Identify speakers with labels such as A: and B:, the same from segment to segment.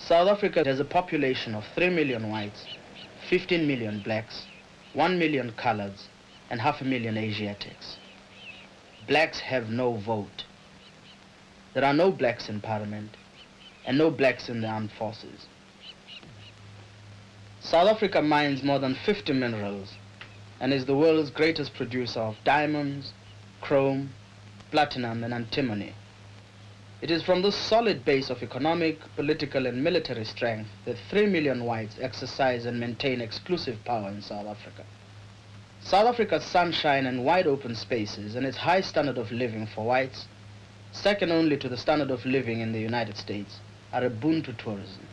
A: South Africa has a population of 3 million whites, 15 million blacks, 1 million coloreds, and 500,000 Asiatics. Blacks have no vote. There are no blacks in parliament and no blacks in the armed forces. South Africa mines more than 50 minerals and is the world's greatest producer of diamonds, chrome, platinum, and antimony. It is from this solid base of economic, political, and military strength that 3 million whites exercise and maintain exclusive power in South Africa. South Africa's sunshine and wide open spaces and its high standard of living for whites, second only to the standard of living in the United States, are a boon to tourism.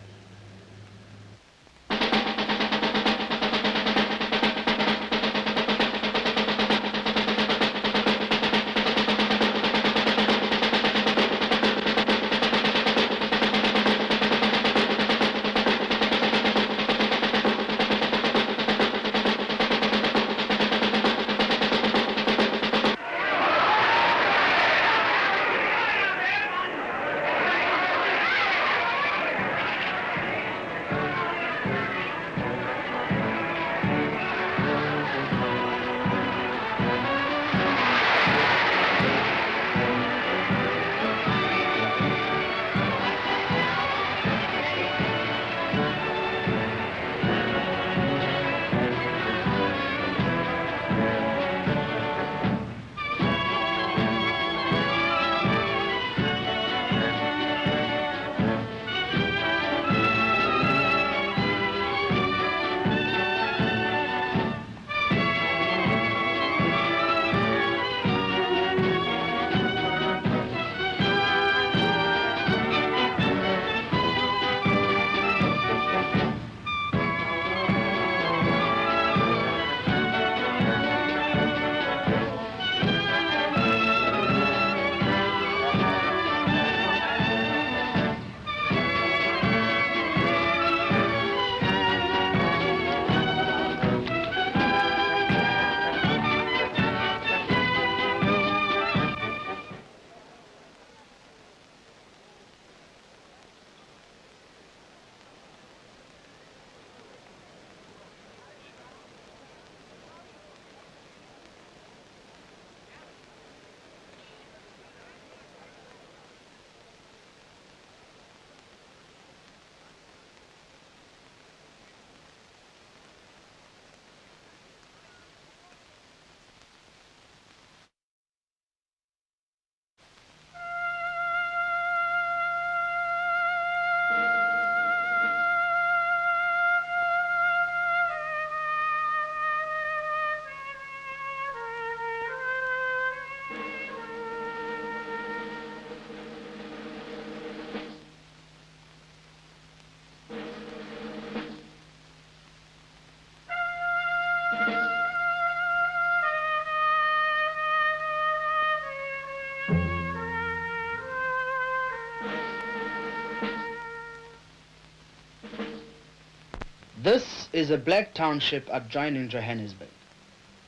A: This is a black township adjoining Johannesburg.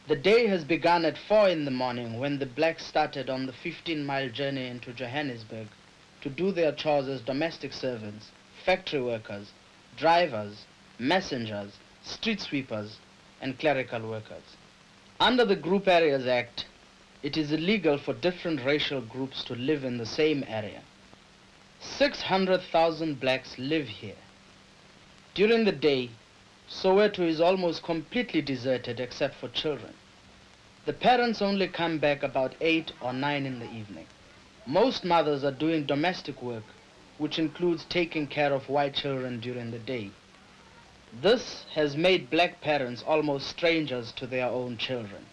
A: The day has begun at 4 in the morning when the blacks started on the 15-mile journey into Johannesburg to do their chores as domestic servants, factory workers, drivers, messengers, street sweepers, and clerical workers. Under the Group Areas Act, it is illegal for different racial groups to live in the same area. 600,000 blacks live here. During the day, Soweto is almost completely deserted except for children. The parents only come back about 8 or 9 in the evening. Most mothers are doing domestic work, which includes taking care of white children during the day. This has made black parents almost strangers to their own children.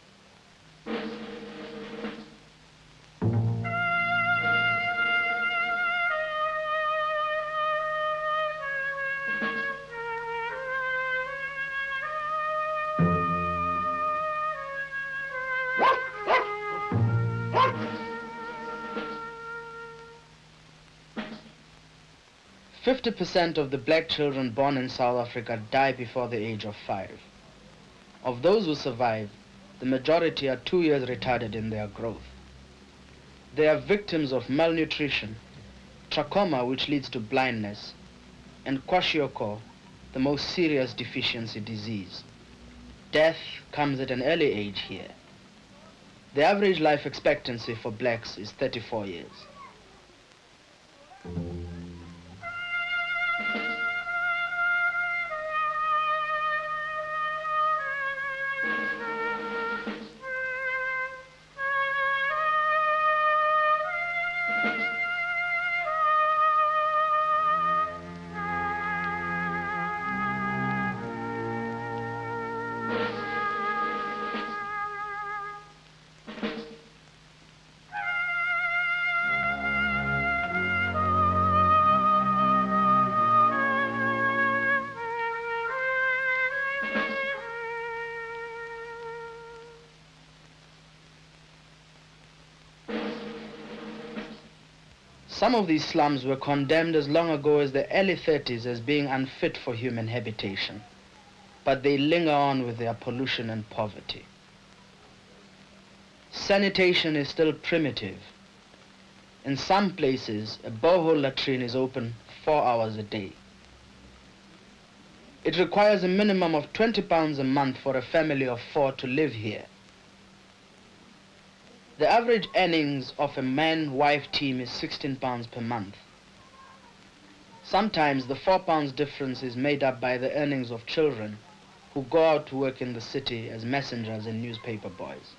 A: 50% of the black children born in South Africa die before the age of 5. Of those who survive, the majority are 2 years retarded in their growth. They are victims of malnutrition, trachoma, which leads to blindness, and kwashiorkor, the most serious deficiency disease. Death comes at an early age here. The average life expectancy for blacks is 34 years. Some of these slums were condemned as long ago as the early 30s as being unfit for human habitation, but they linger on with their pollution and poverty. Sanitation is still primitive. In some places, a borehole latrine is open 4 hours a day. It requires a minimum of £20 a month for a family of 4 to live here. The average earnings of a man-wife team is £16 per month. Sometimes the £4 difference is made up by the earnings of children who go out to work in the city as messengers and newspaper boys.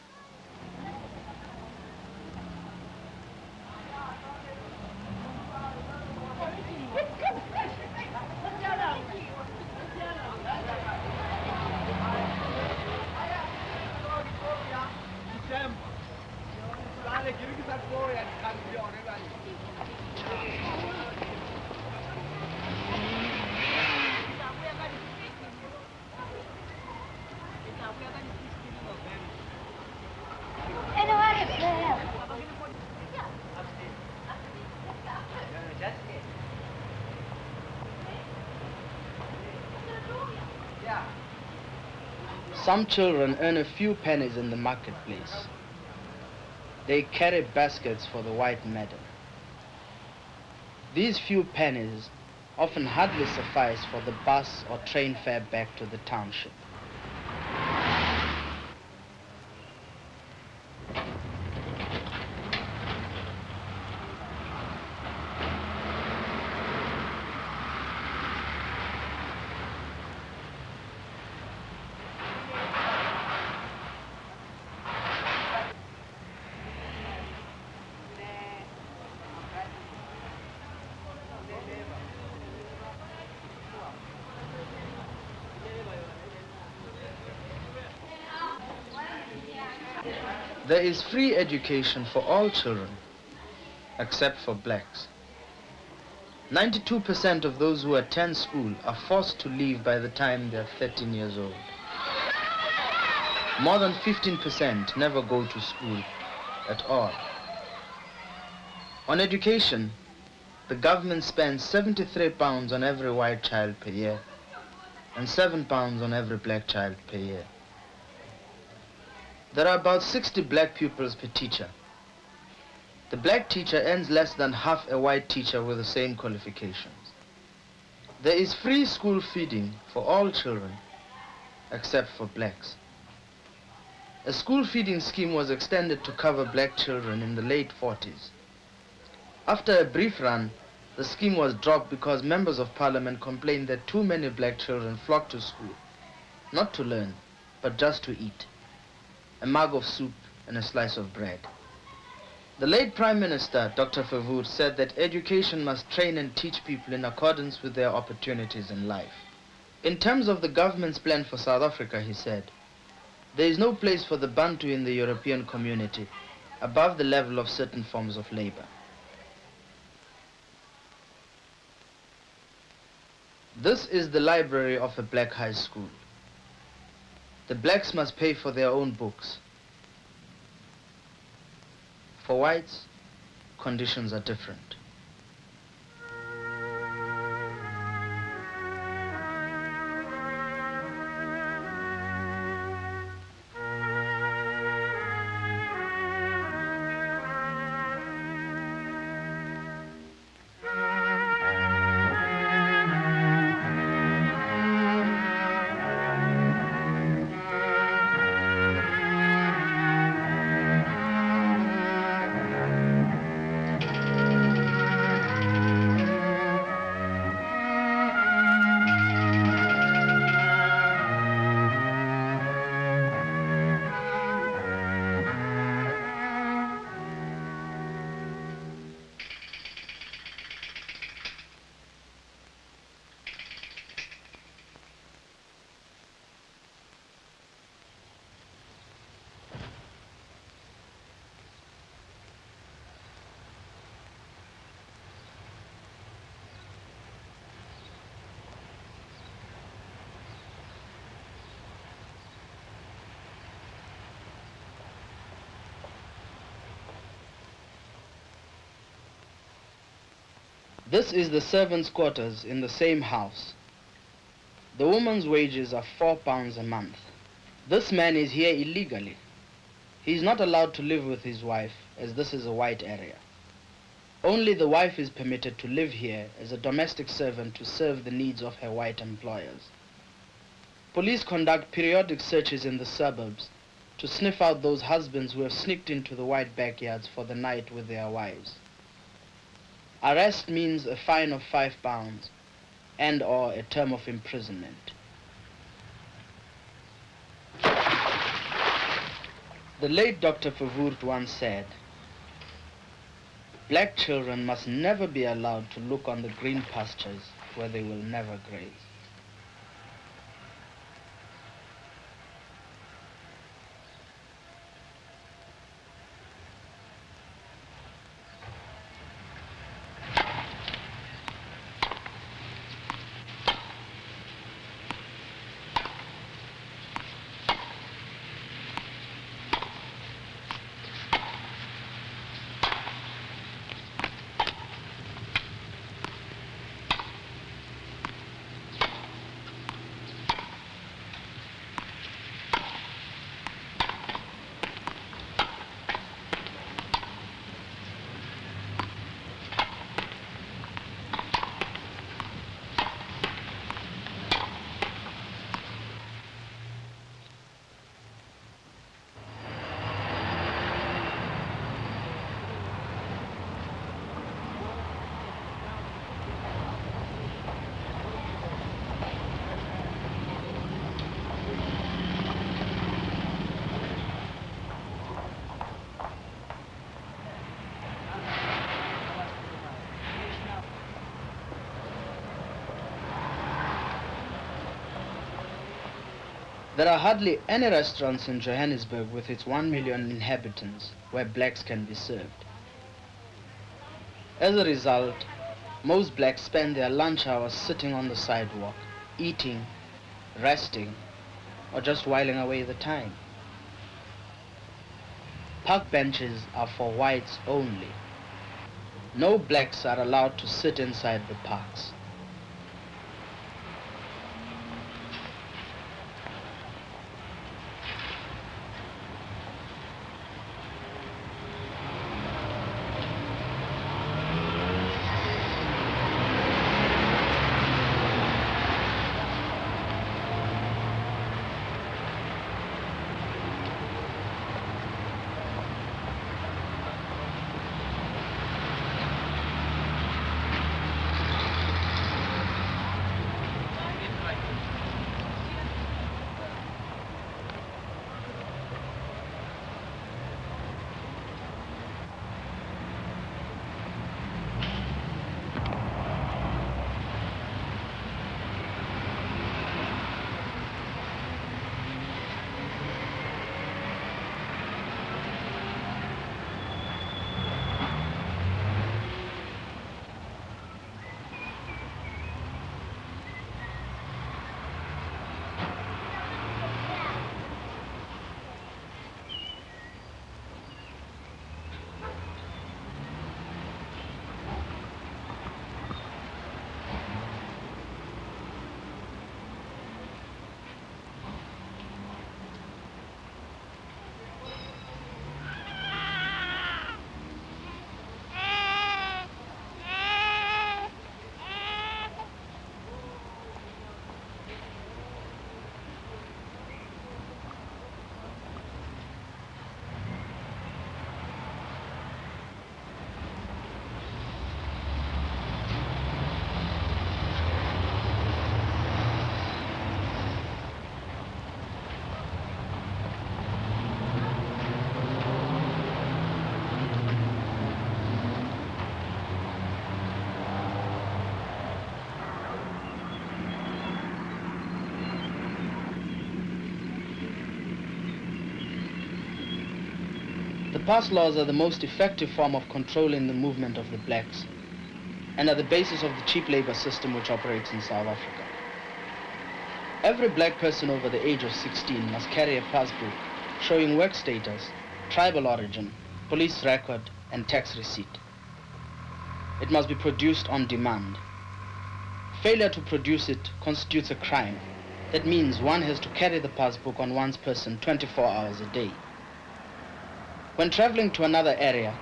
A: Some children earn a few pennies in the marketplace. They carry baskets for the white madam. These few pennies often hardly suffice for the bus or train fare back to the township. There is free education for all children, except for blacks. 92% of those who attend school are forced to leave by the time they are 13 years old. More than 15% never go to school at all. On education, the government spends £73 on every white child per year and £7 on every black child per year. There are about 60 black pupils per teacher. The black teacher earns less than half a white teacher with the same qualifications. There is free school feeding for all children, except for blacks. A school feeding scheme was extended to cover black children in the late 40s. After a brief run, the scheme was dropped because members of parliament complained that too many black children flocked to school, not to learn, but just to eat. A mug of soup and a slice of bread. The late Prime Minister, Dr. Verwoerd, said that education must train and teach people in accordance with their opportunities in life. In terms of the government's plan for South Africa, he said, there is no place for the Bantu in the European community above the level of certain forms of labor. This is the library of a black high school. The blacks must pay for their own books. For whites, conditions are different. This is the servants' quarters in the same house. The woman's wages are £4 a month. This man is here illegally. He is not allowed to live with his wife, as this is a white area. Only the wife is permitted to live here as a domestic servant to serve the needs of her white employers. Police conduct periodic searches in the suburbs to sniff out those husbands who have sneaked into the white backyards for the night with their wives. Arrest means a fine of £5 and/or a term of imprisonment. The late Dr. Verwoerd once said, "Black children must never be allowed to look on the green pastures where they will never graze." There are hardly any restaurants in Johannesburg with its 1 million inhabitants where blacks can be served. As a result, most blacks spend their lunch hours sitting on the sidewalk, eating, resting, or just whiling away the time. Park benches are for whites only. No blacks are allowed to sit inside the parks. The pass laws are the most effective form of controlling the movement of the blacks and are the basis of the cheap labor system which operates in South Africa. Every black person over the age of 16 must carry a passbook showing work status, tribal origin, police record, and tax receipt. It must be produced on demand. Failure to produce it constitutes a crime. That means one has to carry the passbook on one's person 24 hours a day. When traveling to another area,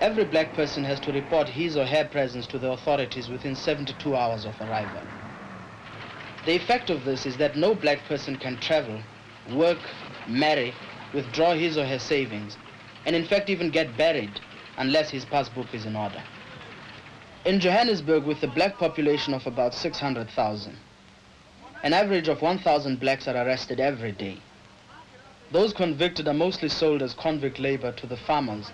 A: every black person has to report his or her presence to the authorities within 72 hours of arrival. The effect of this is that no black person can travel, work, marry, withdraw his or her savings, and in fact even get buried unless his passbook is in order. In Johannesburg, with a black population of about 600,000, an average of 1,000 blacks are arrested every day. Those convicted are mostly sold as convict labor to the farmers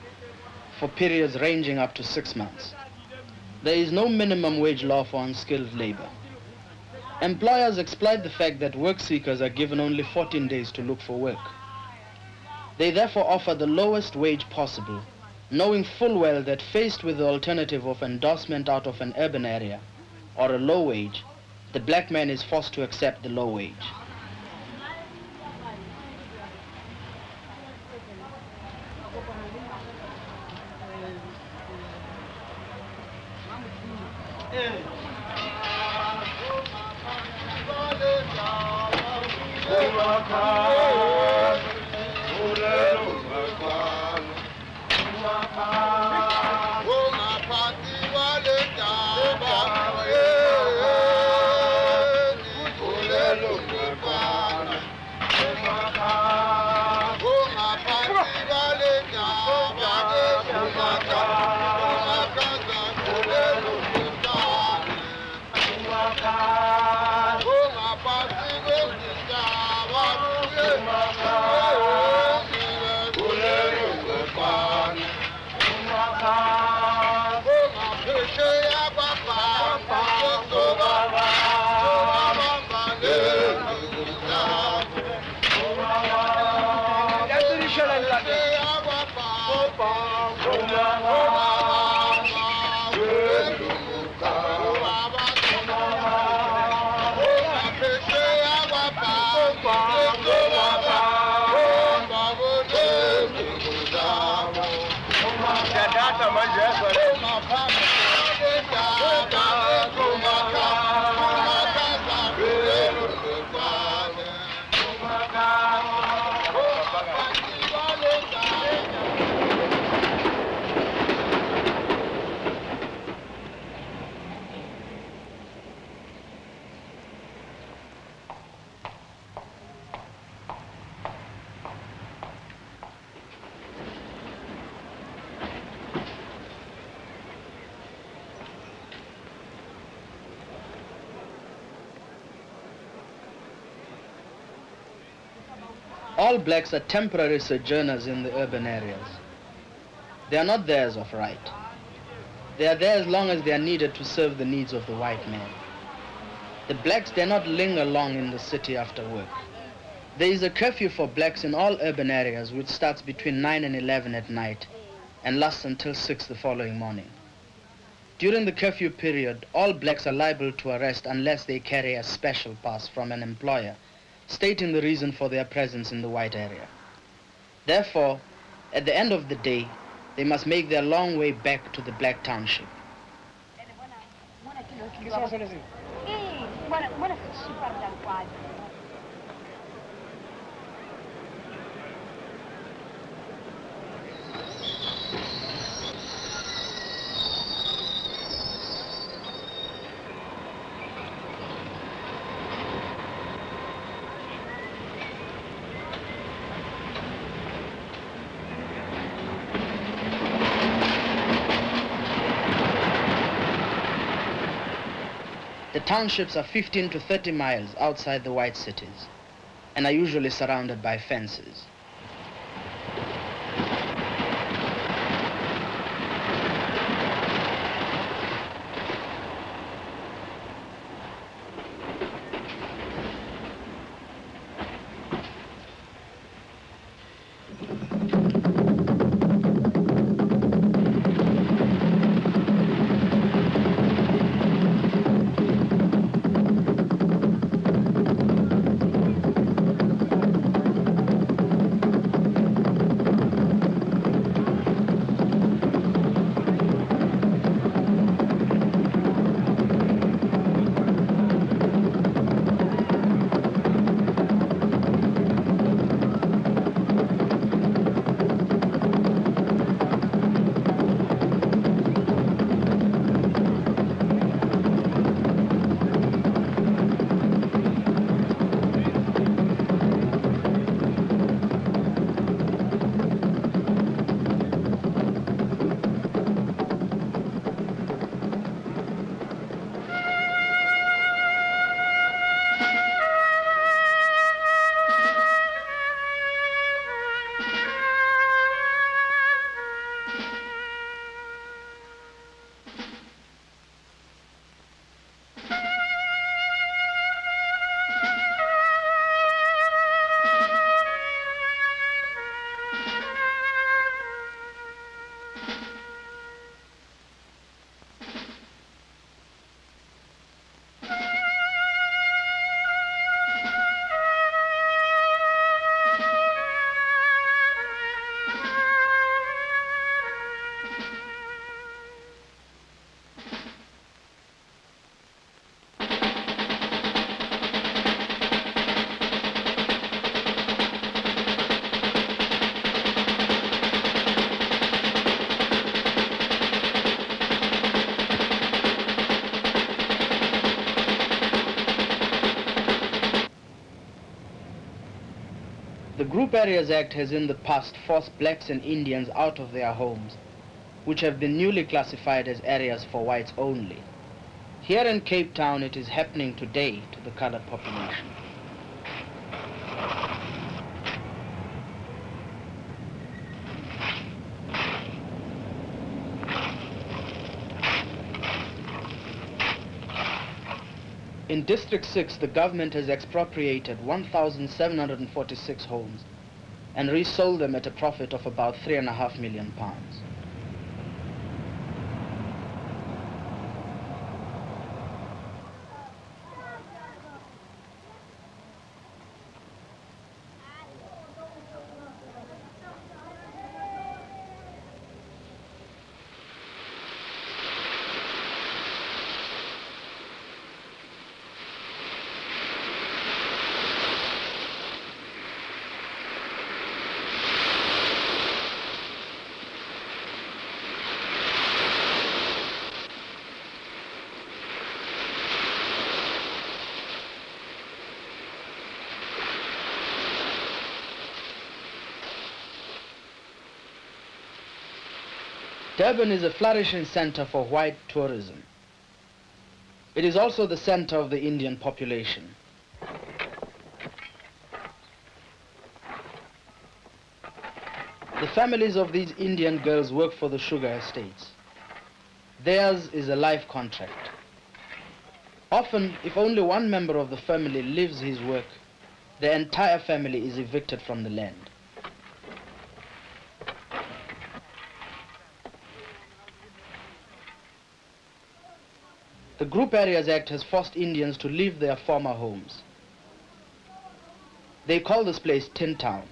A: for periods ranging up to 6 months. There is no minimum wage law for unskilled labor. Employers exploit the fact that work seekers are given only 14 days to look for work. They therefore offer the lowest wage possible, knowing full well that faced with the alternative of endorsement out of an urban area or a low wage, the black man is forced to accept the low wage. All blacks are temporary sojourners in the urban areas. They are not theirs of right. They are there as long as they are needed to serve the needs of the white man. The blacks dare not linger long in the city after work. There is a curfew for blacks in all urban areas which starts between 9 and 11 at night and lasts until 6 the following morning. During the curfew period, all blacks are liable to arrest unless they carry a special pass from an employer stating the reason for their presence in the white area. Therefore, at the end of the day, they must make their long way back to the black township. The townships are 15 to 30 miles outside the white cities and are usually surrounded by fences. The Group Areas Act has in the past forced blacks and Indians out of their homes, which have been newly classified as areas for whites only. Here in Cape Town, it is happening today to the colored population. In District 6, the government has expropriated 1,746 homes and resold them at a profit of about £3.5 million. Durban is a flourishing center for white tourism. It is also the center of the Indian population. The families of these Indian girls work for the sugar estates. Theirs is a life contract. Often, if only one member of the family leaves his work, the entire family is evicted from the land. The Group Areas Act has forced Indians to leave their former homes. They call this place Tin Town.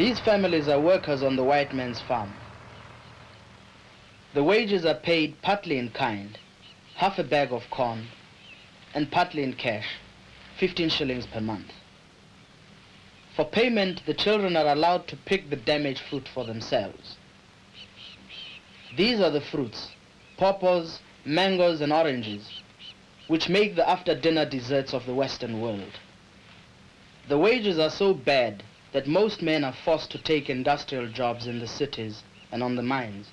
A: These families are workers on the white man's farm. The wages are paid partly in kind, half a bag of corn, and partly in cash, 15 shillings per month. For payment, the children are allowed to pick the damaged fruit for themselves. These are the fruits, pawpaws, mangoes, and oranges, which make the after-dinner desserts of the Western world. The wages are so bad that most men are forced to take industrial jobs in the cities and on the mines.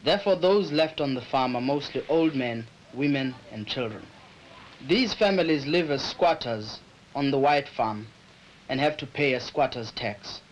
A: Therefore, those left on the farm are mostly old men, women, and children. These families live as squatters on the white farm and have to pay a squatter's tax.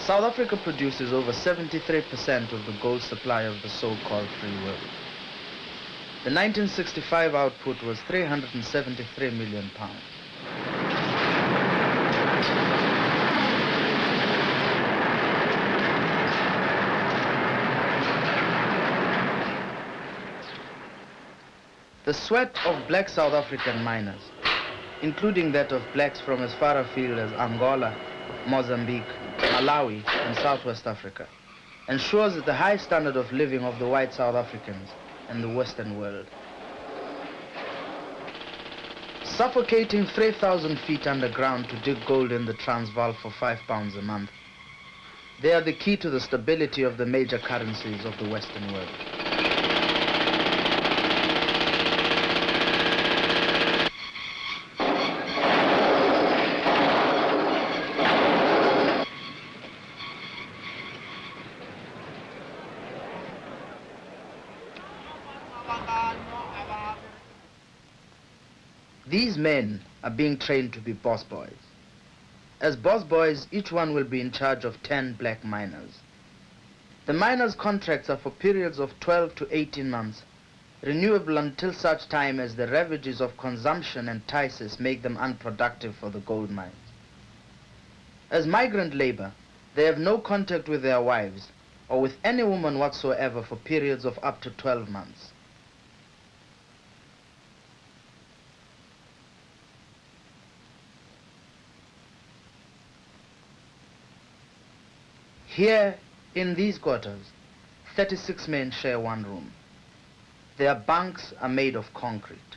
A: South Africa produces over 73% of the gold supply of the so-called free world. The 1965 output was 373 million pounds. The sweat of black South African miners, including that of blacks from as far afield as Angola, Mozambique, Malawi, and Southwest Africa, ensures the high standard of living of the white South Africans and the Western world. Suffocating 3,000 feet underground to dig gold in the Transvaal for £5 a month, they are the key to the stability of the major currencies of the Western world. These men are being trained to be boss boys. As boss boys, each one will be in charge of 10 black miners. The miners' contracts are for periods of 12 to 18 months, renewable until such time as the ravages of consumption and crisis make them unproductive for the gold mines. As migrant labor, they have no contact with their wives or with any woman whatsoever for periods of up to 12 months. Here, in these quarters, 36 men share one room. Their bunks are made of concrete.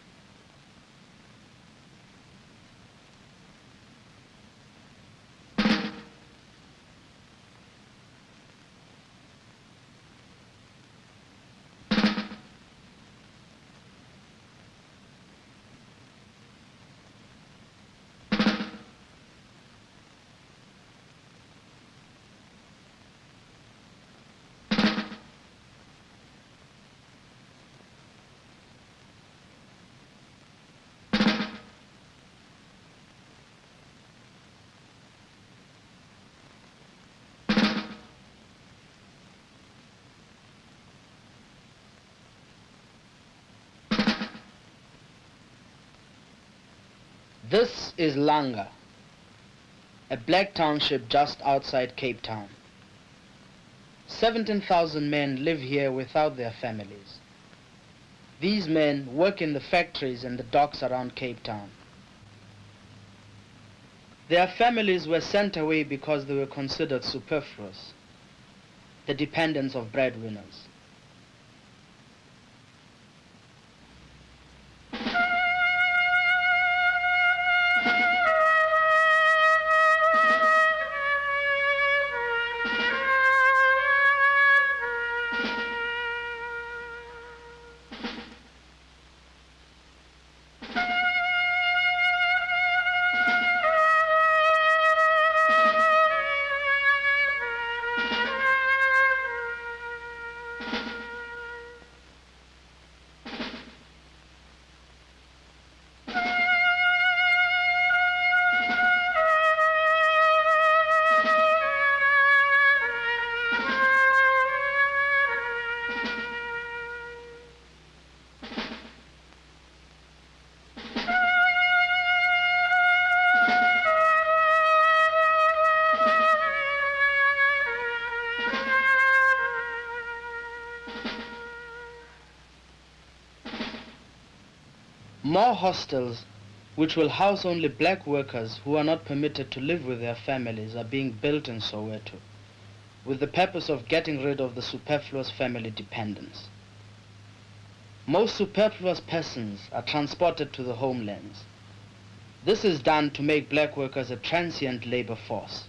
A: This is Langa, a black township just outside Cape Town. 17,000 men live here without their families. These men work in the factories and the docks around Cape Town. Their families were sent away because they were considered superfluous, the dependents of breadwinners. More hostels, which will house only black workers who are not permitted to live with their families, are being built in Soweto, with the purpose of getting rid of the superfluous family dependence. Most superfluous persons are transported to the homelands. This is done to make black workers a transient labor force.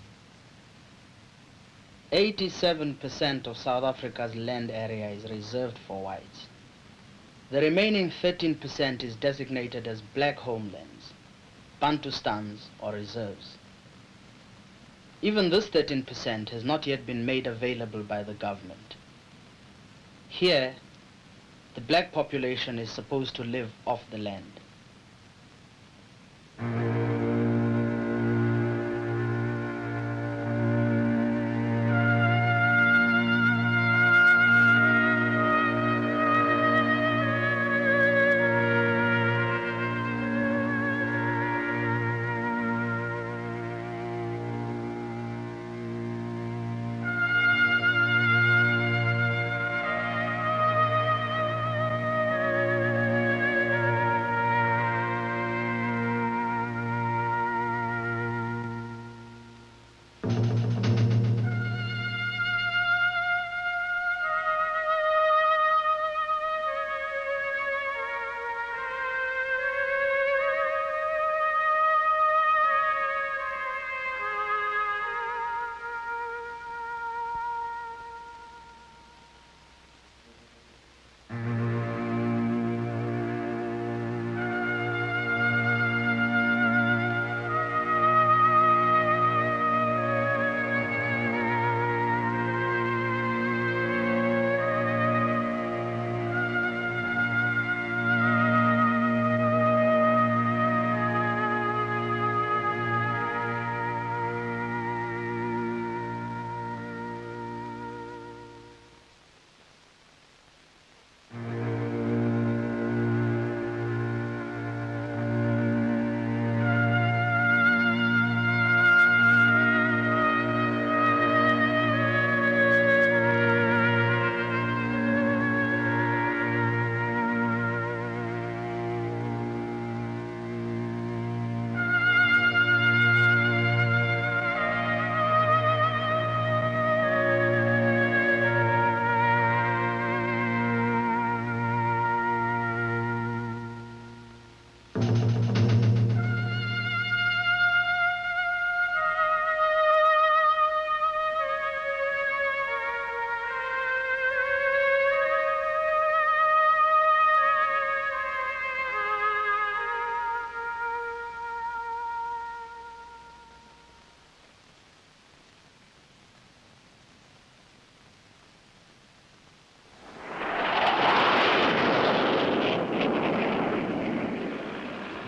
A: 87% of South Africa's land area is reserved for whites. The remaining 13% is designated as black homelands, Bantustans or reserves. Even this 13% has not yet been made available by the government. Here, the black population is supposed to live off the land.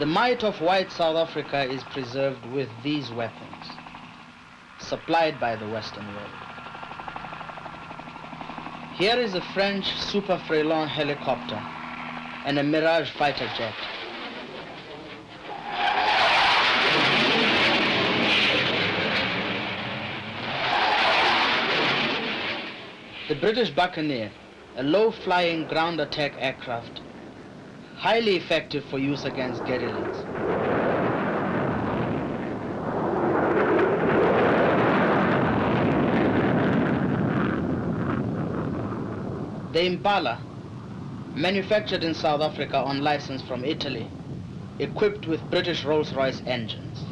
A: The might of white South Africa is preserved with these weapons, supplied by the Western world. Here is a French Super Frelon helicopter and a Mirage fighter jet. The British Buccaneer, a low-flying ground attack aircraft, highly effective for use against guerrillas. The Impala, manufactured in South Africa on license from Italy, equipped with British Rolls-Royce engines.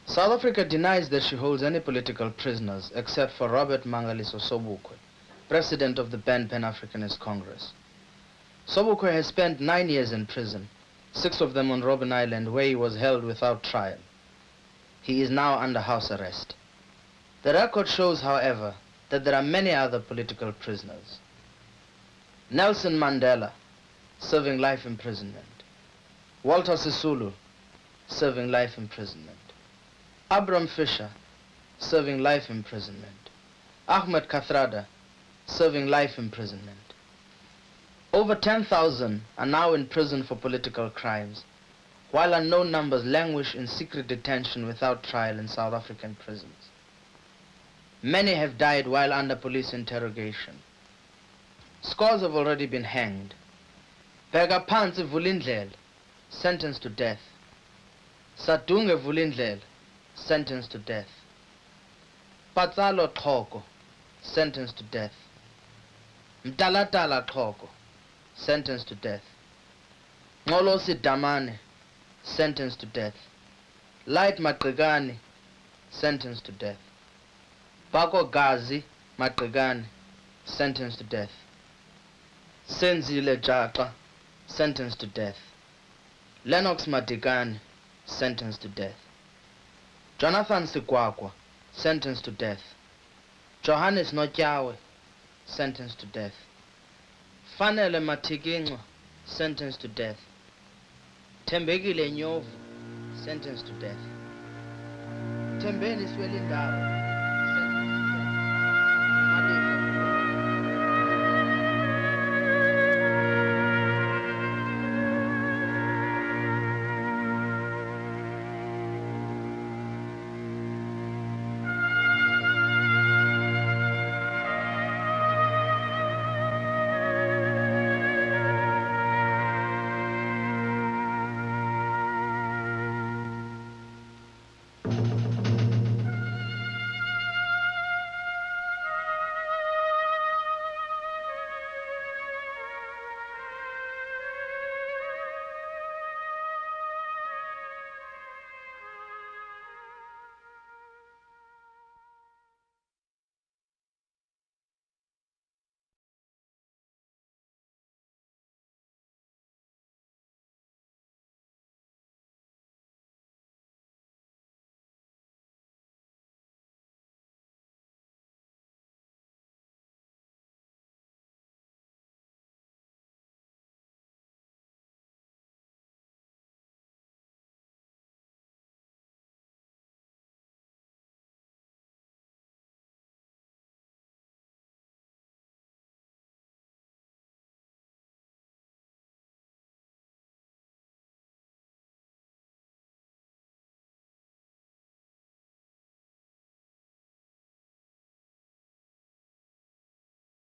A: South Africa denies that she holds any political prisoners except for Robert Mangaliso Sobukwe, president of the Pan Africanist Congress. Sobukwe has spent 9 years in prison, 6 of them on Robben Island, where he was held without trial. He is now under house arrest. The record shows, however, that there are many other political prisoners. Nelson Mandela, serving life imprisonment. Walter Sisulu, serving life imprisonment. Abram Fisher, serving life imprisonment. Ahmed Kathrada, serving life imprisonment. Over 10,000 are now in prison for political crimes, while unknown numbers languish in secret detention without trial in South African prisons. Many have died while under police interrogation. Scores have already been hanged. Bheka Phansi Vulindlela, sentenced to death. Sadunge Vulindlela, sentenced to death. Patsalo Xhoko, sentenced to death. Mtalatala Xhoko, sentenced to death. Ngolosi Damane, sentenced to death. Light Matrigani, sentenced to death. Bako Gazi Matrigani, sentenced to death. Senzile Jaka, sentenced to death. Lennox Matigani, sentenced to death. Jonathan Sikwakwa, sentenced to death. Johannes Notyawe, sentenced to death. Fanele Matiginxwa, sentenced to death. Thembekile Nyovu, sentenced to death. Thembeni Phela-ndaba,